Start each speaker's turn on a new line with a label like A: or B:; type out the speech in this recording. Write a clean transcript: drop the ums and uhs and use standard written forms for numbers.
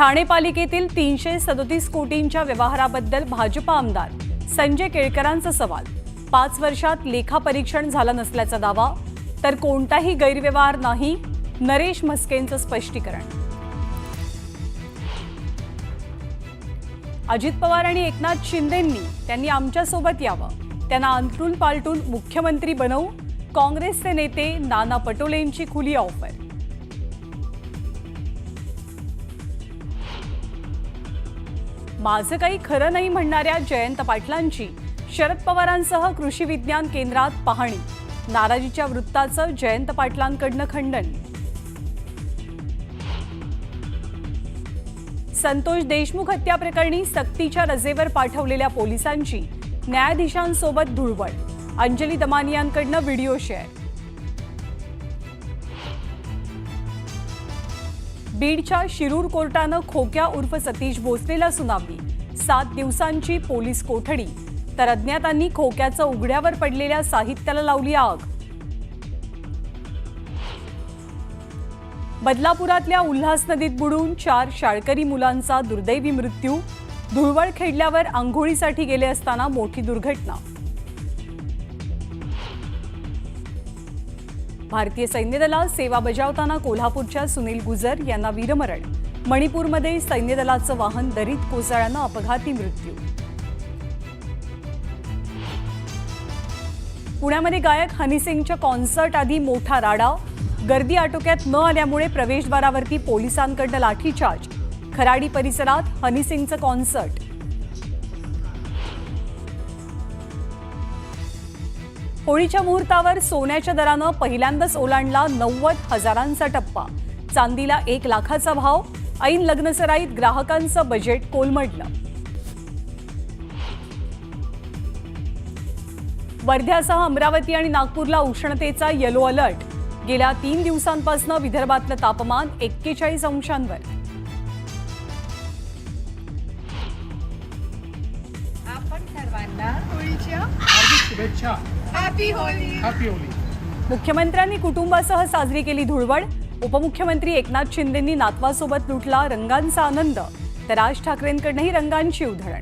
A: ठाणे पालिकेतील 337 कोटींच्या व्यवहाराबद्दल भाजपा आमदार संजय केळकरांचा सवाल। 5 वर्षात लेखापरीक्षण झालं नसल्याचा दावा, तर कोणताही गैरव्यवहार नाही, नरेश म्हस्केंचं स्पष्टीकरण। अजित पवार आणि एकनाथ शिंदेंनी त्यांनी आमच्यासोबत यावं, त्यांना अंथरूण पालटून मुख्यमंत्री बनवू, काँग्रेसचे नेते नाना पटोलेंची खुली ऑफर। माझं काही खरं नाही म्हणणाऱ्या जयंत पाटलांची शरद पवारांसह कृषी विज्ञान केंद्रात पाहणी, नाराजीच्या वृत्ताचं जयंत पाटलांकडनं खंडन। संतोष देशमुख हत्या प्रकरणी सक्तीच्या रजेवर पाठवलेल्या पोलिसांची न्यायाधीशांसोबत धुळवड, अंजली दमानियांकडनं व्हिडिओ शेअर। बीडच्या शिरूर कोर्टानं खोक्या उर्फ सतीश भोसलेला सुनावली। 7 दिवसांची पोलीस कोठडी, तर अज्ञातांनी खोक्याचं उघड्यावर पडलेल्या साहित्याला लावली आग। बदलापुरातल्या उल्हास नदीत बुडून 4 शाळकरी मुलांचा दुर्दैवी मृत्यू, धुळवड खेळल्यावर आंघोळीसाठी गेले असताना मोठी दुर्घटना। भारतीय सैन्य दलात सेवा बजावताना कोल्हापूरच्या सुनील गुजर यांना वीरमरण, मणिपूरमध्ये सैन्य दलाचं वाहन दरीत कोसळल्यानं अपघाती मृत्यू। पुण्यामध्ये गायक हनी सिंगच्या कॉन्सर्ट आधी मोठा राडा, गर्दी आटोक्यात न आल्यामुळे प्रवेशद्वारावरती पोलिसांकडनं लाठीचार्ज, खराडी परिसरात हनी सिंगचं कॉन्सर्ट। होळीच्या मुहूर्तावर सोन्याच्या दरानं पहिल्यांदाच ओलांडला 90,000चा टप्पा, चांदीला 1 लाखाचा भाव, ऐन लग्नसराईत ग्राहकांचं बजेट कोलमडलं। वर्ध्यासह अमरावती आणि नागपूरला उष्णतेचा येलो अलर्ट, गेल्या 3 दिवसांपासून विदर्भातलं तापमान 41 अंशांवर।
B: आपण सर्वांना होळीच्या हार्दिक शुभेच्छा। हॅपी होळी।
A: मुख्यमंत्र्यांनी कुटुंबासह साजरी केली धुळवड, उपमुख्यमंत्री एकनाथ शिंदेंनी नातवासोबत लुटला रंगांचा आनंद, तर राज ठाकरेंकडूनही रंगांची उधळण।